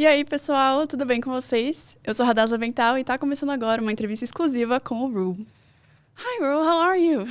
E aí, pessoal, tudo bem com vocês? Eu sou Radassa Vental e tá começando agora uma entrevista exclusiva com o Ruel. Hi, Ruel, how are you?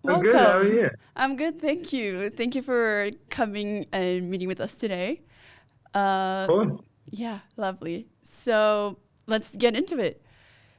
I'm good. How are Welcome. you? I'm good, thank you. Thank you for coming and meeting with us today. Of Uh, course. yeah, lovely. So let's get into it.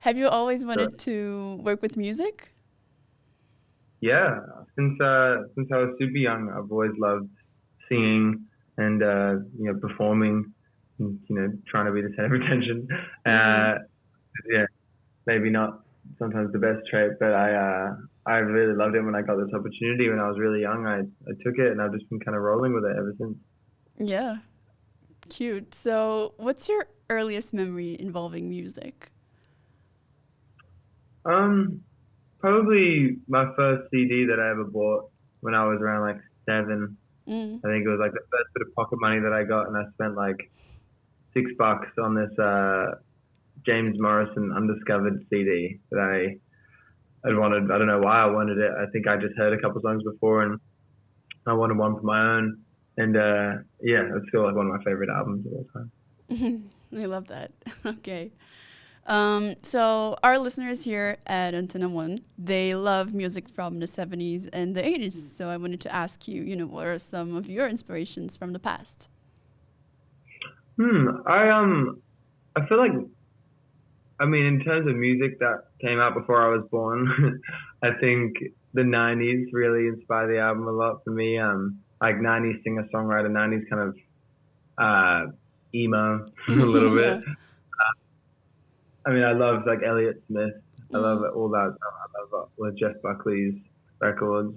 Have you always Sure. wanted to work with music? Yeah. Since I was super young, I've always loved singing and performing. And, trying to be the center of attention. Mm-hmm. Uh, yeah, maybe not sometimes the best trait, but I really loved it when I got this opportunity when I was really young. I took it and I've just been kind of rolling with it ever since. Yeah, cute. So, what's your earliest memory involving music? Um, Probably my first CD that I ever bought when I was around like 7. Mm. I think it was like the first bit of pocket money that I got, and I spent like $6 on this James Morrison Undiscovered CD that I wanted. I don't know why I wanted it. I think I just heard a couple songs before, and I wanted one for my own. And yeah, it's still like one of my favorite albums of all time. I love that. Okay. So our listeners here at Antenna One, they love music from the 70s and the 80s. So I wanted to ask you, what are some of your inspirations from the past? I feel like, I mean, in terms of music that came out before I was born, I think the '90s really inspired the album a lot for me. Like '90s singer songwriter, '90s kind of emo a little bit. Yeah. I mean, I love like Elliott Smith. I love Mm. all that. I love all Jeff Buckley's records.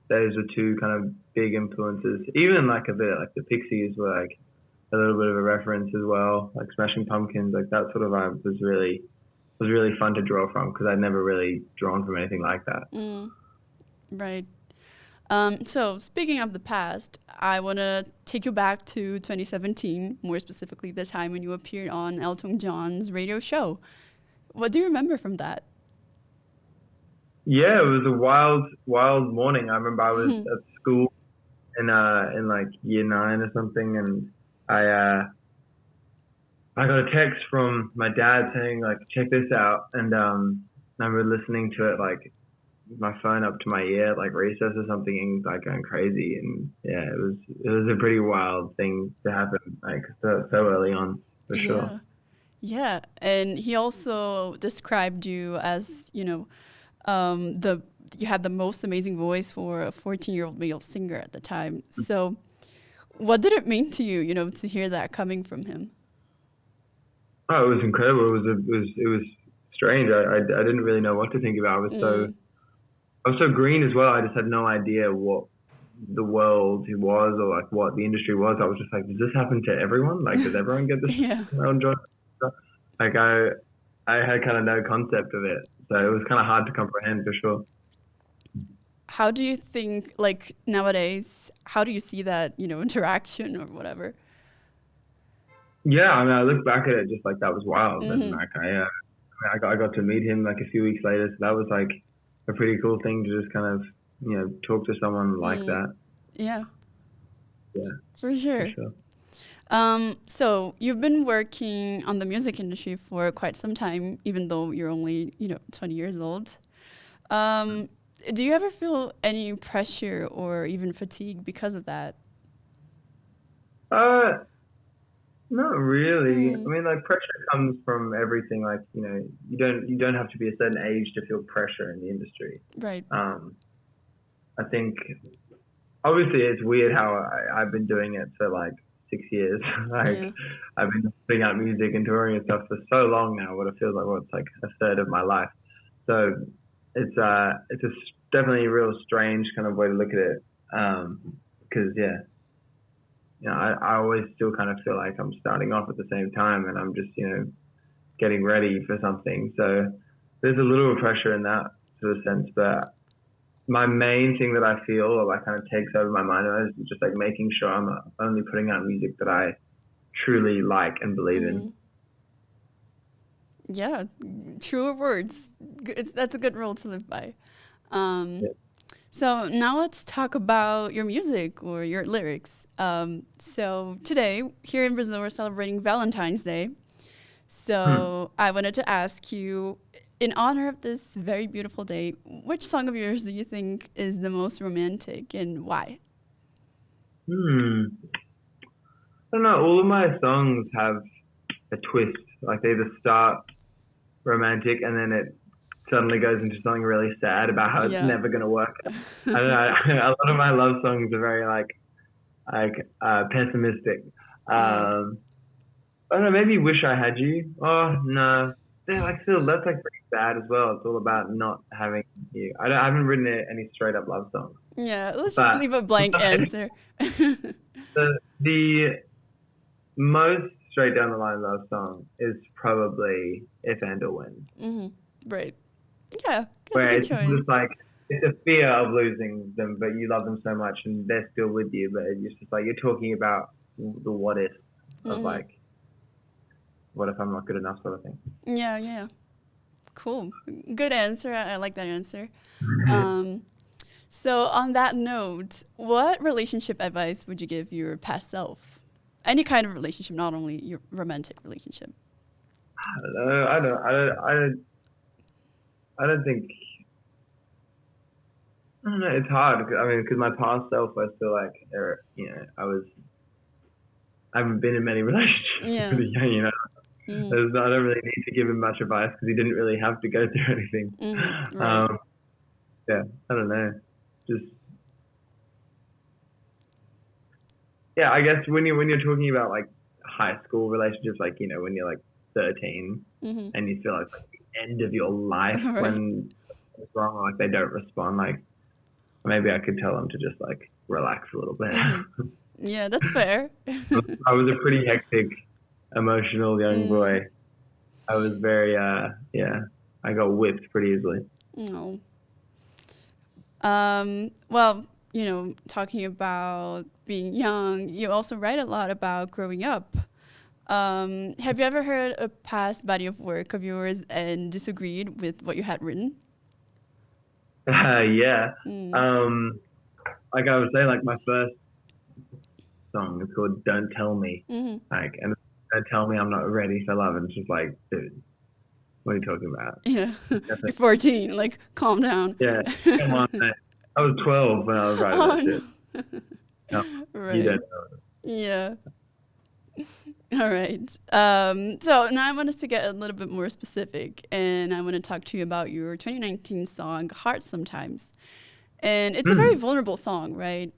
Those were two kind of big influences. Even like a bit like the Pixies were like a little bit of a reference as well. Like Smashing Pumpkins, like that sort of vibe was really fun to draw from because I'd never really drawn from anything like that. Mm. Right. So speaking of the past, I want to take you back to 2017, more specifically the time when you appeared on Elton John's radio show. What do you remember from that? Yeah, it was a wild, wild morning. I remember I was at school in like year 9 or something, and I got a text from my dad saying like, check this out, and I remember listening to it like my phone up to my ear like recess or something, and like going crazy, and yeah, it was a pretty wild thing to happen like so early on for sure. Yeah. Yeah, and he also described you as, the you had the most amazing voice for a 14-year-old male singer at the time. So, what did it mean to you, to hear that coming from him? Oh, it was incredible. It was strange. I didn't really know what to think about. Mm. I was so green as well. I just had no idea what the world was or like what the industry was. I was just like, does this happen to everyone? Like, does everyone get this? Yeah. Elton John stuff? Like I had kind of no concept of it, so it was kind of hard to comprehend for sure. How do you think, like nowadays, how do you see that, interaction or whatever? Yeah, I mean, I look back at it just like that was wild, and Hmm. like I got to meet him like a few weeks later, so that was like a pretty cool thing to just kind of talk to someone like Mm. that. Yeah, Yeah, for for sure. sure. So you've been working on the music industry for quite some time, even though you're only, 20 years old. Um, do you ever feel any pressure or even fatigue because of that? Uh, Not really. I Mm. mean, like pressure comes from everything. Like you don't have to be a certain age to feel pressure in the industry. Right. Um, I think obviously it's weird how I've been doing it for like 6 years. Like Yeah. I've been putting out music and touring and stuff for so long now. What it feels like, well, it's like a third of my life. So it's definitely a real strange kind of way to look at it. Because yeah, I always still kind of feel like I'm starting off at the same time, and I'm just getting ready for something. So there's a little pressure in that sort of sense, but my main thing that I feel or like kind of takes over my mind is just like making sure I'm only putting out music that I truly like and believe in. Mm. Yeah. Truer words. That's a good rule to live by. Um, Yeah. So now let's talk about your music or your lyrics. So today, here in Brazil, we're celebrating Valentine's Day. So I wanted to ask you, in honor of this very beautiful day, which song of yours do you think is the most romantic and why? Hmm. I don't know. All of my songs have a twist. Like they either start romantic and then it suddenly goes into something really sad about how it's Yeah. never going to work. I don't know. A lot of my love songs are very pessimistic. Mm. Um, I don't know. Maybe "Wish I Had You." Oh no, they're like still that's like pretty sad as well. It's all about not having you. I haven't written any straight up love songs, Yeah, let's just but leave a blank answer. the most straight down the line love song is probably "If and or When," hmm Right. Yeah, that's a where good it's choice. just like it's a fear of losing them, but you love them so much and they're still with you. But it's just like you're talking about the what if of hmm like what if I'm not good enough sort of thing. Yeah, yeah. Cool. Good answer. I like that answer. Um, so on that note, what relationship advice would you give your past self? Any kind of relationship, not only your romantic relationship. I don't think. I don't know. It's hard. I mean, because my past self, I feel like, I haven't been in many relationships Yeah. really young. Mm-hmm. I don't really need to give him much advice because he didn't really have to go through anything. Right. Um, yeah, I don't know. Just yeah, I guess when you're talking about like high school relationships, like when you're like 13 Mm-hmm. and you feel like the end of your life Right. when it's wrong, like they don't respond, like maybe I could tell them to just like relax a little bit. Mm-hmm. Yeah, that's fair. I was a pretty hectic, emotional young mm. boy. I was very, yeah, I got whipped pretty easily. No. Well, talking about being young, you also write a lot about growing up. Have you ever heard a past body of work of yours and disagreed with what you had written? Yeah. Mm. Um, like I would say, like my first song is called "Don't Tell Me," hmm like, and don't tell me I'm not ready for love, and it's just like, dude, what are you talking about? Yeah. Definitely, You're 14. Like, calm down. yeah, come on, mate. I was 12 when I was writing that Oh, shit. no. No, you don't Right. know. Yeah. All right. So now I want us to get a little bit more specific, and I want to talk to you about your 2019 song, Heart Sometimes. And it's a very Hmm. vulnerable song, right?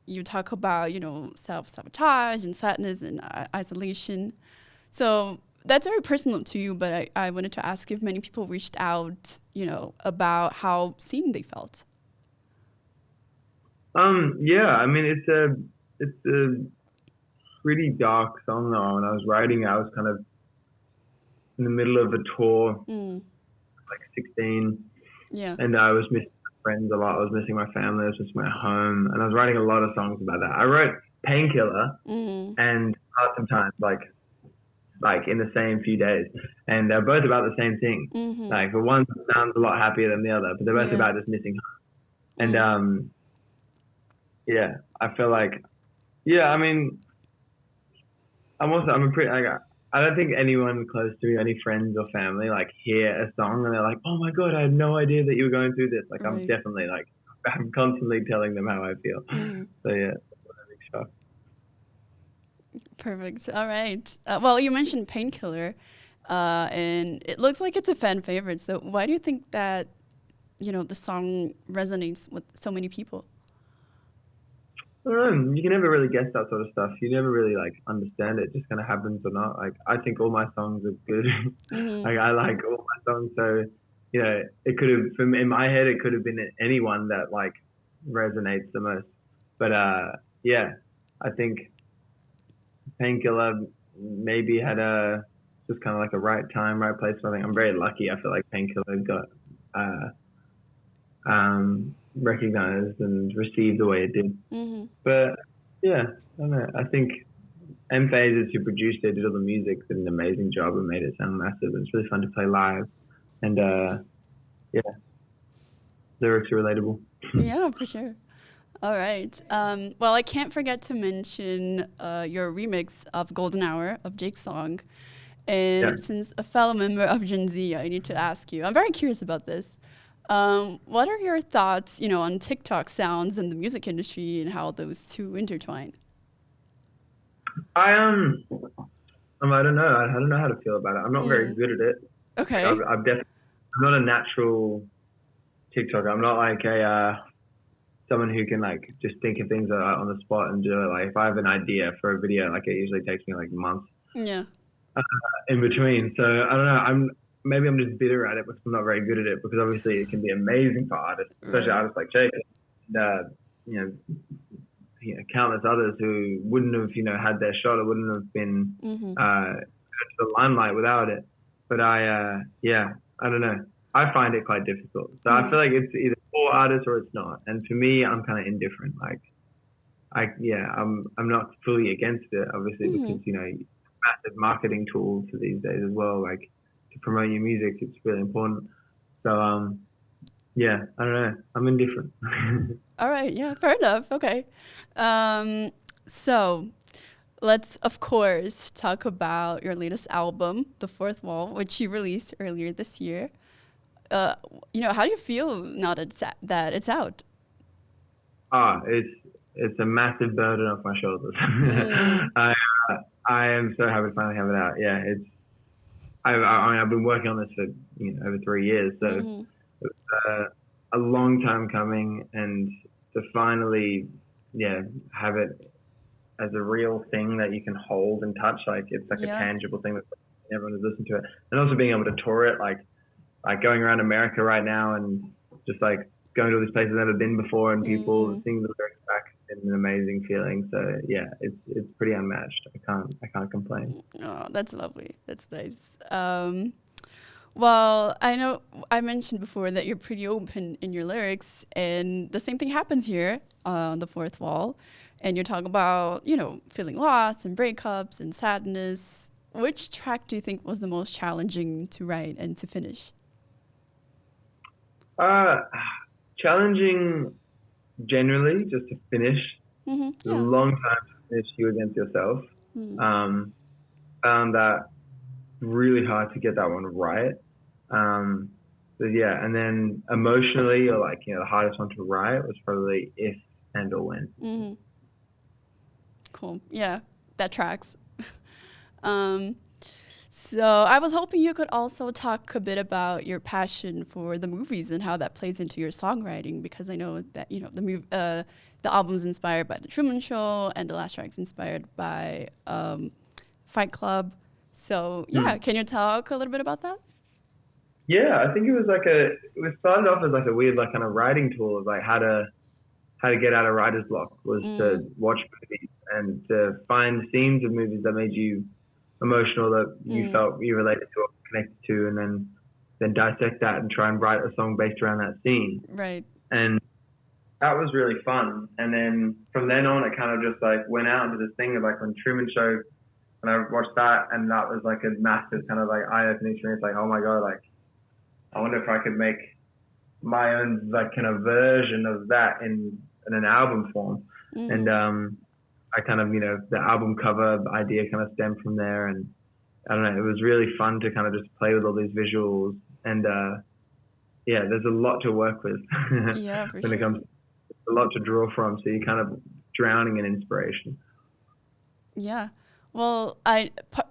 You talk about, self-sabotage and sadness and isolation. So that's very personal to you, but I wanted to ask if many people reached out, about how seen they felt. Yeah, I mean, it's a pretty dark song though. When I was writing it, I was kind of in the middle of a tour, Mm, like 16, yeah. and I was missing my friends a lot. I was missing my family. I was missing my home, and I was writing a lot of songs about that. I wrote "Painkiller" Mm, and "Heart Sometimes" like in the same few days, and they're both about the same thing. mm-hmm. Like the one sounds a lot happier than the other, but they're both Yeah. about just missing home. And Mm, yeah, I feel like yeah. I mean, I'm a pretty like I don't think anyone close to me, any friends or family, like hear a song and they're like, "Oh my god, I had no idea that you were going through this." Like I'm right. definitely like I'm constantly telling them how I feel. Mm, So yeah, it's a big shock. perfect. All right. Well, you mentioned Painkiller, and it looks like it's a fan favorite. So why do you think that, the song resonates with so many people? I don't know. You can never really guess that sort of stuff. You never really like understand it. It just kind of happens or not. Like I think all my songs are good. Mm-hmm. Like I like all my songs. So it could have from in my head it could have been anyone that like resonates the most. But yeah, I think Painkiller maybe had a just kind of like a right time, right place. So I think I'm very lucky. I feel like Painkiller got recognized and received the way it did. Mm-hmm. But yeah, I don't know. I think M Phases, who produced it, did all the music, did an amazing job and made it sound massive. And it's really fun to play live. And yeah, lyrics are relatable. Yeah, for sure. All right. Well, I can't forget to mention your remix of Golden Hour of Jake's song. Yeah. And since a fellow member of Gen Z, I need to ask you, I'm very curious about this. What are your thoughts, on TikTok sounds and the music industry and how those two intertwine? I I don't know. I don't know how to feel about it. I'm not very Mm, good at it. Like, okay. I've definitely I'm not a natural TikToker. I'm not like a someone who can like just think of things on the spot and do it. Like if I have an idea for a video, like it usually takes me like months Yeah. in between. So I don't know. Maybe I'm just bitter at it because I'm not very good at it. Because obviously it can be amazing for artists, especially Right. artists like Jake. And, you know, countless others who wouldn't have had their shot or wouldn't have been Mm-hmm. to the limelight without it. But yeah, I don't know. I find it quite difficult. So I Mm, feel like it's either for artists or it's not. And for me, I'm kind of indifferent. Like I'm not fully against it, obviously, mm-hmm. because massive marketing tools for these days as well. Like to promote your music, it's really important. So yeah, I don't know. I'm indifferent. All right. Yeah. Fair enough. Okay. Um, so let's, of course, talk about your latest album, The Fourth Wall, which you released earlier this year. Uh, how do you feel now that it's out? It's a massive burden off my shoulders. Mm, I I am so happy to finally have it out. Yeah, I mean I've been working on this for over 3 years, so mm-hmm. it's a long time coming, and to finally have it as a real thing that you can hold and touch, like it's like a Yeah. tangible thing that everyone has listened to it, and also being able to tour it, like going around America right now and just like going to all these places I've never been before and people Mm. singing the lyrics back is an amazing feeling. So yeah, it's pretty unmatched. I can't complain. Oh, that's lovely. That's nice. Well, I know I mentioned before that you're pretty open in your lyrics, and the same thing happens here on The Fourth Wall. And you're talking about, feeling lost and breakups and sadness. Which track do you think was the most challenging to write and to finish? Uh, challenging generally just to finish. Mm-hmm. It's a Yeah. long time to finish You Against Yourself. Mm. Um, found that really hard to get that one right. Um, but yeah, and then emotionally, or like the hardest one to write was probably If and or When. Mm-hmm. Cool. Yeah, that tracks. Um, so I was hoping you could also talk a bit about your passion for the movies and how that plays into your songwriting, because I know that the album's inspired by The Truman Show and the last track's inspired by Fight Club. So yeah, Hmm. can you talk a little bit about that? Yeah, I think it was it started off as like a weird like kind of writing tool of like how to get out of writer's block was to Mm, watch movies and to find scenes of movies that made you emotional, that you mm, felt you related to or connected to, and then dissect that and try and write a song based around that scene. right. And that was really fun. And then from then on, it kind of just like went out into this thing of like when Truman Show, and I watched that, and that was like a massive kind of like eye-opening experience. Like, oh my god, like I wonder if I could make my own like kind of version of that in an album form. And Mm, I kind of the album cover idea kind of stemmed from there, and I don't know, it was really fun to kind of just play with all these visuals, and yeah, there's a lot to work with yeah, for when it sure. comes, a lot to draw from, so you're kind of drowning in inspiration. Yeah. Well,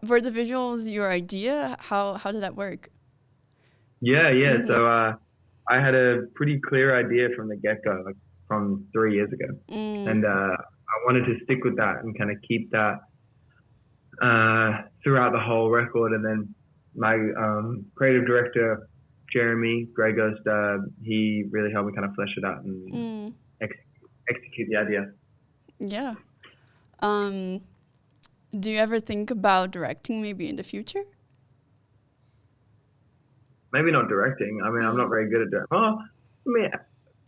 were the visuals your idea? How did that work? Yeah, Mm-hmm. so I had a pretty clear idea from the get-go, like from 3 years ago, Mm, and I wanted to stick with that and kind of keep that throughout the whole record. And then my creative director, Jeremy Grey Ghost, he really helped me kind of flesh it out and mm, ex- execute the idea. yeah. Um, do you ever think about directing maybe in the future? Maybe not directing. I mean, I'm not Mm, very good at directing. Oh, I mean,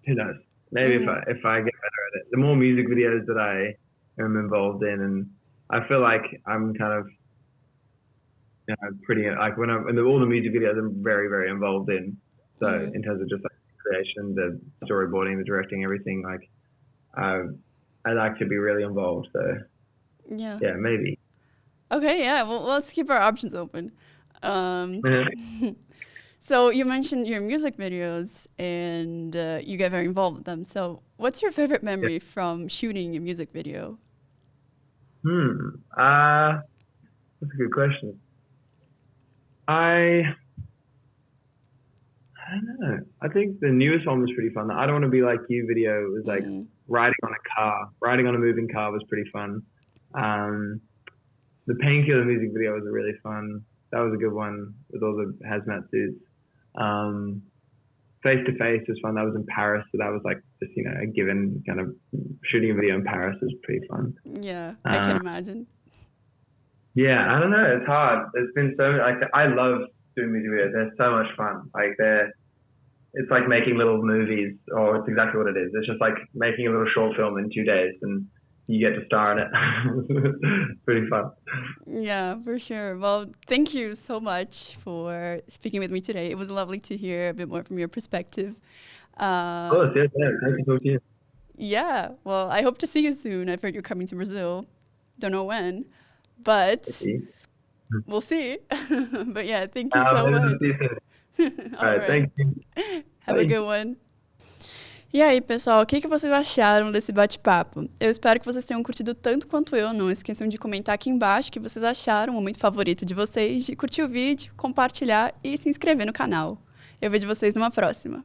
who knows? Maybe mm-hmm. if I get better at it, the more music videos that I am involved in, and I feel like I'm kind of pretty like when I'm in all the music videos I'm very involved in. So Mm, in terms of just like creation, the storyboarding, the directing, everything. Like, I like to be really involved. So Yeah. yeah, maybe. Okay, yeah. Well, let's keep our options open. So you mentioned your music videos and you get very involved with them. So what's your favorite memory from shooting a music video? That's a good question. I don't know. I think the newest one was pretty fun. I Don't Want to Be Like You video was like riding on a moving car was pretty fun. The Painkiller music video was really fun. That was a good one with all the hazmat suits. Face to Face was fun. That was in Paris, so that was like just a given kind of shooting a video in Paris was pretty fun. Yeah, I can imagine. Yeah, I don't know. It's hard. There's been so like I love doing music videos. They're so much fun. Like it's like making little movies, or it's exactly what it is. It's just like making a little short film in 2 days, and you get to star in it. It's pretty fun. Yeah, for sure. Well, thank you so much for speaking with me today. It was lovely to hear a bit more from your perspective. Of course, yes, yeah. Thank you so much. Yeah, well, I hope to see you soon. I've heard you're coming to Brazil. Don't know when, but we'll see. But yeah, thank you so much. All right, thank you. Have a good one. E aí, pessoal, o que vocês acharam desse bate-papo? Eu espero que vocês tenham curtido tanto quanto eu. Não esqueçam de comentar aqui embaixo o que vocês acharam, o momento favorito de vocês, de curtir o vídeo, compartilhar e se inscrever no canal. Eu vejo vocês numa próxima.